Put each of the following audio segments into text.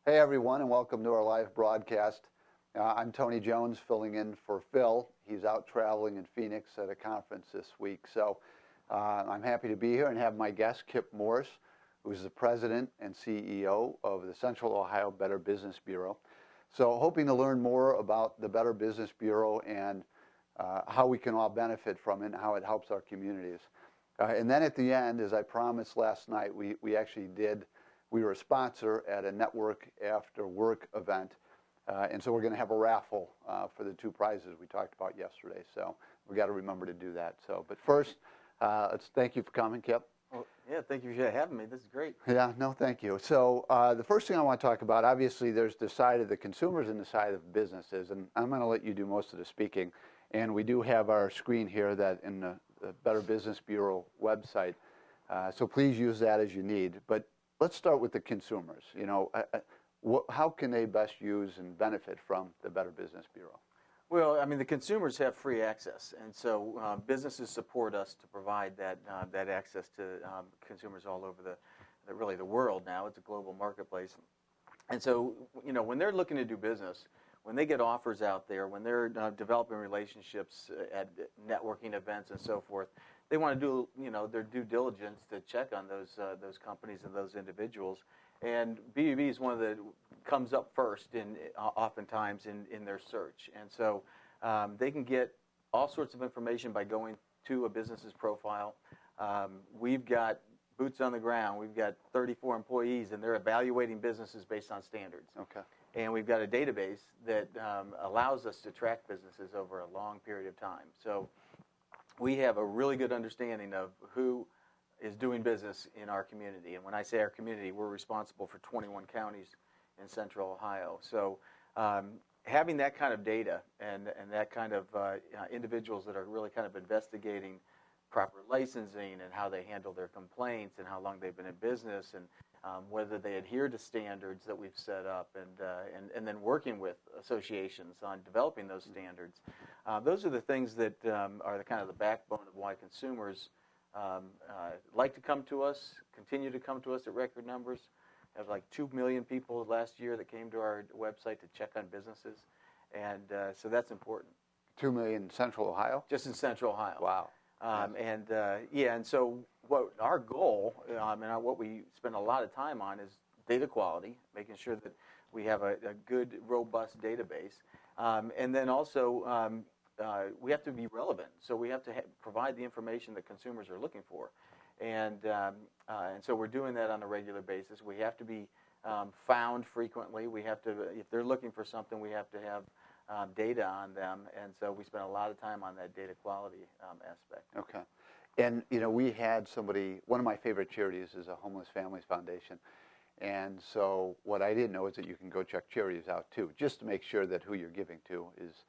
Hey everyone, and welcome to our live broadcast. I'm Tony Jones, filling in for Phil. He's out traveling in Phoenix at a conference this week. So I'm happy to be here and have my guest, Kip Morse, who's the president and CEO of the Central Ohio Better Business Bureau. So hoping to learn more about the Better Business Bureau and how we can all benefit from it and how it helps our communities. And then at the end, as I promised last night, we were a sponsor at a network after work event. And so we're going to have a raffle for the two prizes we talked about yesterday. So we got to remember to do that. So, but first, let's thank you for coming, Kip. Well, yeah, thank you for having me. This is great. Yeah, no, thank you. So the first thing I want to talk about, obviously, there's the side of the consumers and the side of businesses. And I'm going to let you do most of the speaking. And we do have our screen here that in the Better Business Bureau website. So please use that as you need. But let's start with the consumers. You know, how can they best use and benefit from the Better Business Bureau? Well, I mean, the consumers have free access, and so businesses support us to provide that access to consumers all over really the world now. It's a global marketplace, and so you know when they're looking to do business, when they get offers out there, when they're developing relationships at networking events and so forth, they want to do their due diligence to check on those companies and those individuals. And BBB is one of the comes up first oftentimes in their search, and so they can get all sorts of information by going to a business's profile. We've got boots on the ground. We've got 34 employees, and they're evaluating businesses based on standards. Okay. And we've got a database that allows us to track businesses over a long period of time. So we have a really good understanding of who is doing business in our community. And when I say our community, we're responsible for 21 counties in Central Ohio. So having that kind of data and that kind of individuals that are really kind of investigating proper licensing and how they handle their complaints and how long they've been in business and whether they adhere to standards that we've set up and then working with associations on developing those standards. Those are the things that are the kind of the backbone of why consumers like to come to us, continue to come to us at record numbers. We have like 2 million people last year that came to our website to check on businesses, and so that's important. 2 million in Central Ohio? Just in Central Ohio. Wow. And so what our goal and what we spend a lot of time on is data quality, making sure that we have a good, robust database, and then also we have to be relevant. So we have to provide the information that consumers are looking for, and so we're doing that on a regular basis. We have to be found frequently. We have to, if they're looking for something, we have to have data on them, and so we spend a lot of time on that data quality aspect. Okay. And, you know, we had somebody, one of my favorite charities is a Homeless Families Foundation, and so what I didn't know is that you can go check charities out too, just to make sure that who you're giving to is,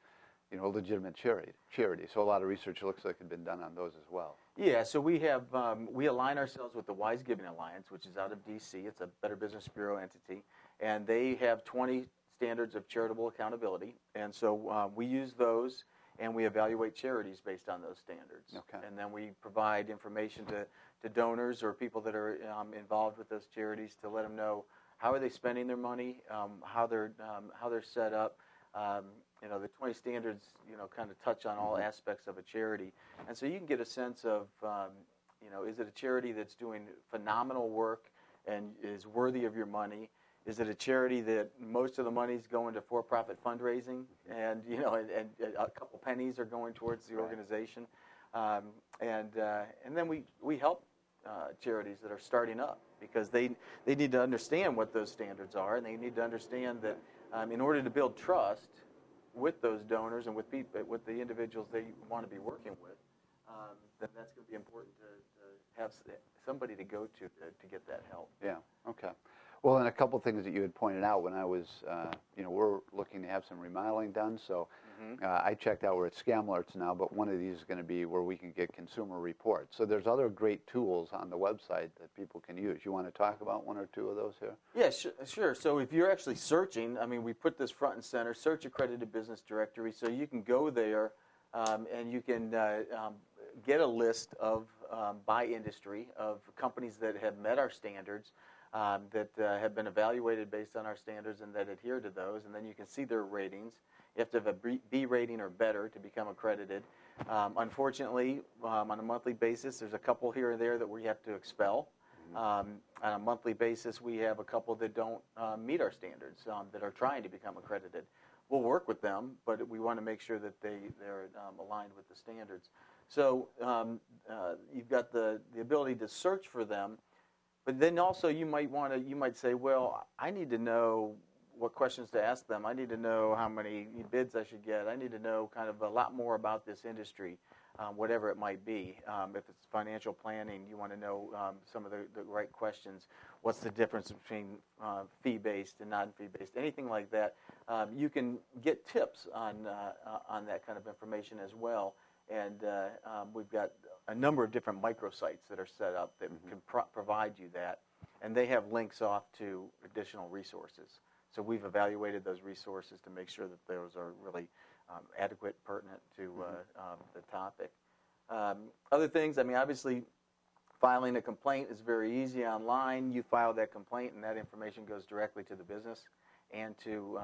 you know, a legitimate charity. So a lot of research looks like had been done on those as well. Yeah, so we have, we align ourselves with the Wise Giving Alliance, which is out of D.C. It's a Better Business Bureau entity, and they have 20 standards of charitable accountability, and so we use those and we evaluate charities based on those standards. Okay. And then we provide information to donors or people that are involved with those charities to let them know how are they spending their money, how they're set up. You know, the 20 standards, you know, kind of touch on all aspects of a charity, and so you can get a sense of, you know, is it a charity that's doing phenomenal work and is worthy of your money? Is it a charity that most of the money is going to for-profit fundraising, and you know, and a couple pennies are going towards the organization, and then we help charities that are starting up because they need to understand what those standards are, and they need to understand that in order to build trust with those donors and with people, with the individuals they want to be working with, then that's going to be important to have somebody to go to get that help. Yeah. Okay. Well, and a couple things that you had pointed out when I was, you know, we're looking to have some remodeling done. So I checked out, we're at Scam Alerts now, but one of these is going to be where we can get consumer reports. So there's other great tools on the website that people can use. You want to talk about one or two of those here? Yeah, sure. So if you're actually searching, I mean, we put this front and center, search accredited business directory, so you can go there and you can get a list of, by industry, of companies that have met our standards. that have been evaluated based on our standards and that adhere to those, and then you can see their ratings. You have to have a B rating or better to become accredited. Unfortunately, on a monthly basis, there's a couple here and there that we have to expel. On a monthly basis, we have a couple that don't meet our standards that are trying to become accredited. We'll work with them, but we want to make sure that they're aligned with the standards. So you've got the ability to search for them, but then also you might say, well, I need to know what questions to ask them. I need to know how many bids I should get. I need to know kind of a lot more about this industry, whatever it might be. If it's financial planning, you want to know some of the right questions. What's the difference between fee-based and non-fee-based? Anything like that. You can get tips on that kind of information as well. And we've got a number of different microsites that are set up that can provide you that. And they have links off to additional resources. So we've evaluated those resources to make sure that those are really adequate, pertinent to the topic. Other things, I mean, obviously, filing a complaint is very easy online. You file that complaint, and that information goes directly to the business and to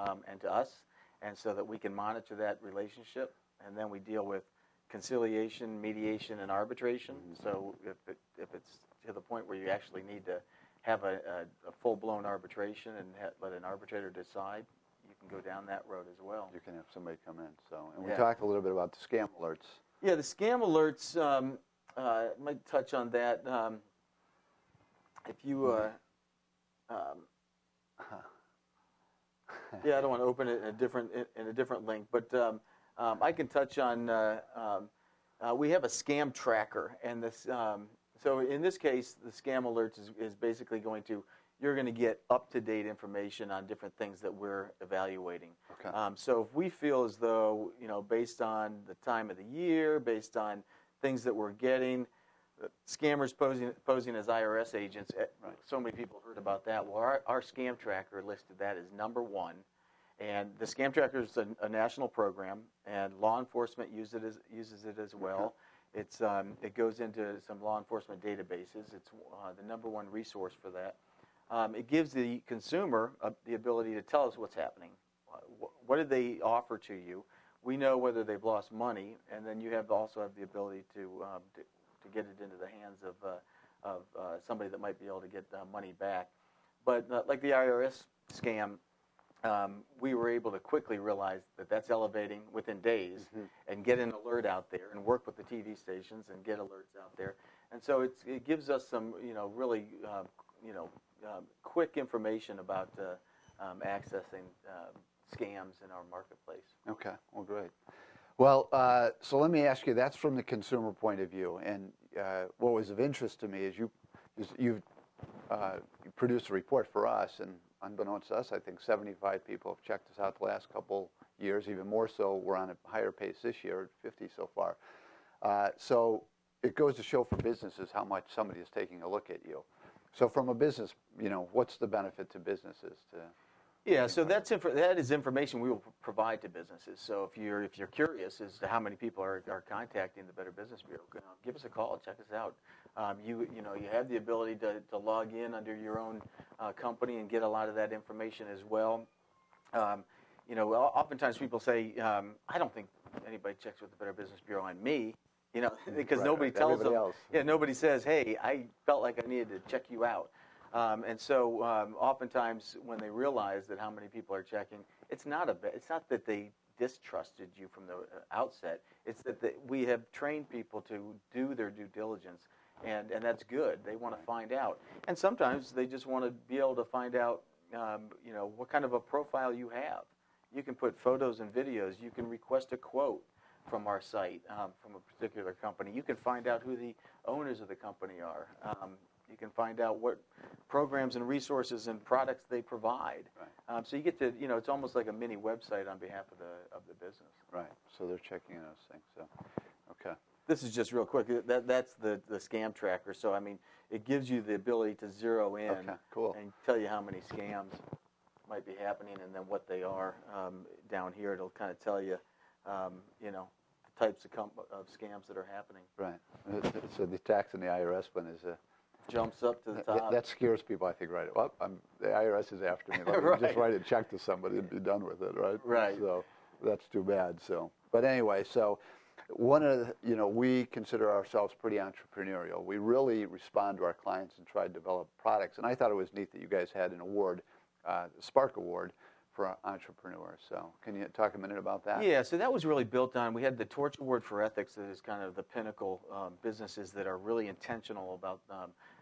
us, and so that we can monitor that relationship. And then we deal with conciliation, mediation, and arbitration. So if it's to the point where you actually need to have a full-blown arbitration and let an arbitrator decide, you can go down that road as well. You can have somebody come in. So, and we talked a little bit about the scam alerts. Yeah, the scam alerts, I might touch on that. If you, yeah, I don't want to open it in a different link, but I can touch on. We have a scam tracker, and this. So in this case, the scam alerts is basically you're going to get up-to-date information on different things that we're evaluating. Okay. So if we feel as though, based on the time of the year, based on things that we're getting, scammers posing as IRS agents, right. So many people heard about that. Well, our scam tracker listed that as number one. And the scam tracker is a national program, and law enforcement uses it as well. Okay. It goes into some law enforcement databases. It's the number one resource for that. It gives the consumer the ability to tell us what's happening. What did they offer to you? We know whether they've lost money, and then you also have the ability to get it into the hands of somebody that might be able to get money back. But like the IRS scam, we were able to quickly realize that that's elevating within days and get an alert out there and work with the TV stations and get alerts out there. And so it gives us some, really, quick information about accessing scams in our marketplace. Okay, well, great. Well, so let me ask you, that's from the consumer point of view. And what was of interest to me is you produced a report for us, and unbeknownst to us, I think 75 people have checked us out the last couple years, even more so. We're on a higher pace this year, 50 so far. So it goes to show for businesses how much somebody is taking a look at you. So from a business, what's the benefit to businesses? Yeah, so that is information we will provide to businesses. So if you're curious as to how many people are contacting the Better Business Bureau, give us a call, check us out. You have the ability to log in under your own company and get a lot of that information as well. Oftentimes people say, I don't think anybody checks with the Better Business Bureau on me, because right, nobody tells them. Else. Yeah, nobody says, hey, I felt like I needed to check you out. And so oftentimes when they realize that how many people are checking, it's not that they distrusted you from the outset. It's that we have trained people to do their due diligence, and that's good. They want to find out. And sometimes they just want to be able to find out, what kind of a profile you have. You can put photos and videos. You can request a quote from our site, from a particular company. You can find out who the owners of the company are. You can find out what programs and resources and products they provide. Right. So you get to, it's almost like a mini website on behalf of the business. Right. So they're checking those things. So, okay. This is just real quick. That's the scam tracker. So I mean, it gives you the ability to zero in and tell you how many scams might be happening and then what they are. Down here, it'll kind of tell you, the types of scams that are happening. Right. So the tax and the IRS one is jumps up to the top. That scares people, I think, right? Well, the IRS is after me. Let me Right. just write a check to somebody and be done with it, right? Right. So that's too bad. So, but anyway, so one of the, we consider ourselves pretty entrepreneurial. We really respond to our clients and try to develop products. And I thought it was neat that you guys had an award, the Spark Award, for entrepreneurs. So can you talk a minute about that? Yeah, so that was really built on, we had the Torch Award for Ethics that is kind of the pinnacle businesses that are really intentional about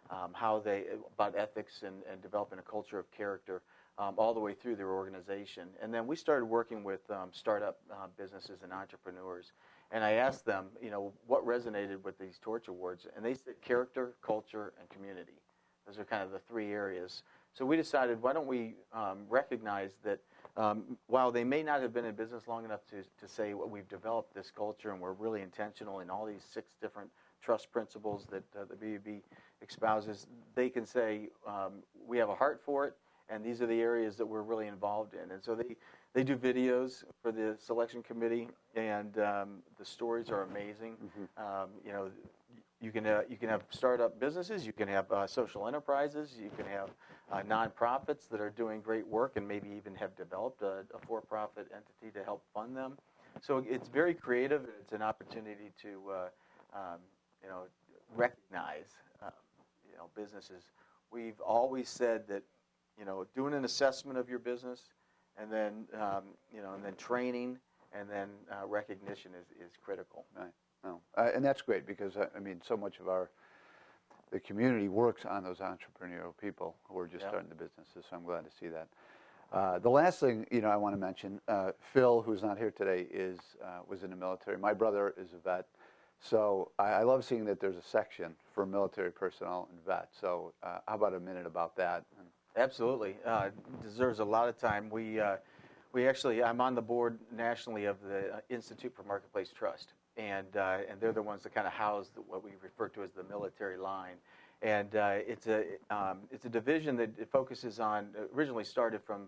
about ethics and developing a culture of character all the way through their organization. And then we started working with startup businesses and entrepreneurs. And I asked them, what resonated with these Torch Awards? And they said character, culture, and community. Those are kind of the three areas. So we decided, why don't we recognize that while they may not have been in business long enough to say, well, we've developed this culture and we're really intentional in all these 6 different trust principles that the BUB espouses, they can say, we have a heart for it, and these are the areas that we're really involved in. And so they do videos for the selection committee, and the stories are amazing. Mm-hmm. You can have startup businesses, you can have social enterprises, you can have nonprofits that are doing great work and maybe even have developed a for-profit entity to help fund them. So it's very creative, and it's an opportunity to recognize businesses. We've always said that doing an assessment of your business, and then and then training, and then recognition is critical. Right. No. And that's great because, so much of the community works on those entrepreneurial people who are just starting the businesses, so I'm glad to see that. The last thing, I want to mention, Phil, who's not here today, was in the military. My brother is a vet, so I love seeing that there's a section for military personnel and vets. So how about a minute about that? Absolutely. Deserves a lot of time. We actually, I'm on the board nationally of the Institute for Marketplace Trust. And they're the ones that kind of house what we refer to as the military line, and it's a division that it focuses on. Originally started from,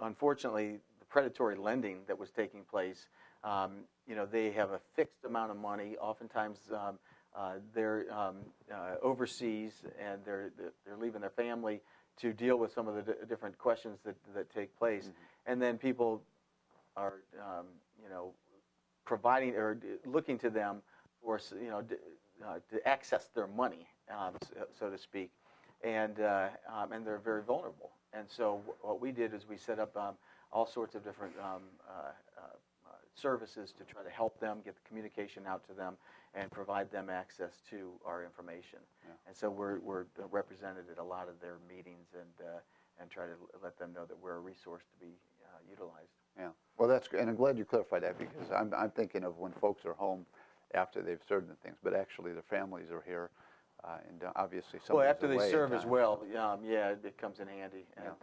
unfortunately, the predatory lending that was taking place. They have a fixed amount of money. Oftentimes, they're overseas, and they're leaving their family to deal with some of the different questions that take place, mm-hmm. and then people are providing or looking to them for to access their money, so to speak, and they're very vulnerable. And so what we did is we set up all sorts of different services to try to help them get the communication out to them and provide them access to our information. Yeah. And so we're represented at a lot of their meetings and try to let them know that we're a resource to be utilized. Yeah, well, that's great, and I'm glad you clarified that because I'm thinking of when folks are home after they've served and things, but actually the families are here, and obviously somebody's after they serve as well, it comes in handy, and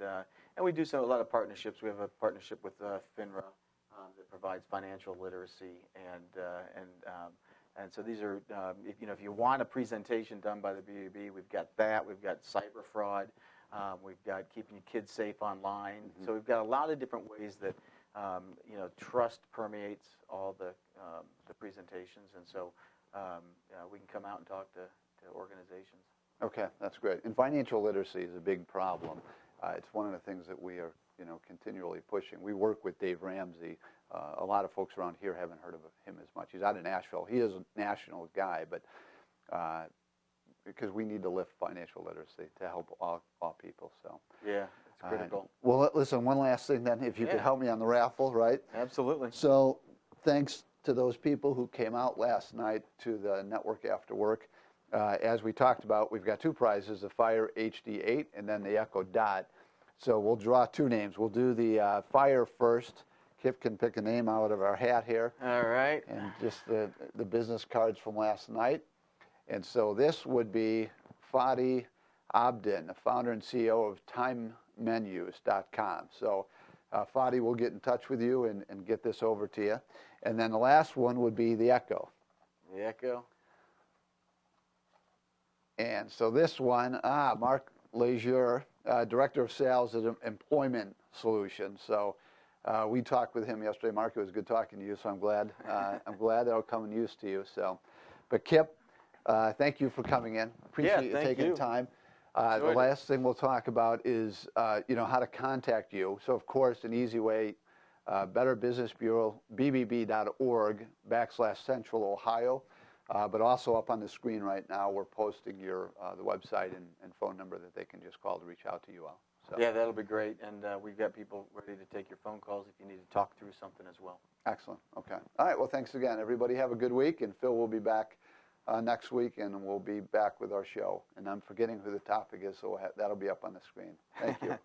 we do a lot of partnerships. We have a partnership with FINRA that provides financial literacy, and so these are if you want a presentation done by the BUB, we've got that. We've got cyber fraud. We've got keeping your kids safe online. Mm-hmm. So we've got a lot of different ways that trust permeates all the presentations, and so we can come out and talk to organizations. Okay, that's great. And financial literacy is a big problem. It's one of the things that we are continually pushing. We work with Dave Ramsey. A lot of folks around here haven't heard of him as much. He's out of Nashville. He is a national guy, but because we need to lift financial literacy to help all people. So yeah, it's critical. Well, listen, one last thing then, if you could help me on the raffle, right? Absolutely. So thanks to those people who came out last night to the network after work. As we talked about, we've got 2 prizes, the Fire HD8 and then the Echo Dot. So we'll draw 2 names. We'll do the Fire first. Kip can pick a name out of our hat here. All right. And just the business cards from last night. And so this would be Fadi Abdin, the founder and CEO of TimeMenus.com. So Fadi will get in touch with you and get this over to you. And then the last one would be the Echo. The Echo. And so this one, Mark Lejeune, Director of Sales at Employment Solutions. So we talked with him yesterday. Mark, it was good talking to you, so I'm glad that'll come in use to you. So, but Kip, Thank you for coming in. Appreciate you taking time. The last thing we'll talk about is, how to contact you. So, of course, an easy way, Better Business Bureau, bbb.org/Central Ohio. But also up on the screen right now, we're posting the website and phone number that they can just call to reach out to you all. So. Yeah, that'll be great. And we've got people ready to take your phone calls if you need to talk through something as well. Excellent. Okay. All right. Well, thanks again. Everybody have a good week. And Phil will be back next week, and we'll be back with our show. And I'm forgetting who the topic is, so that'll be up on the screen. Thank you.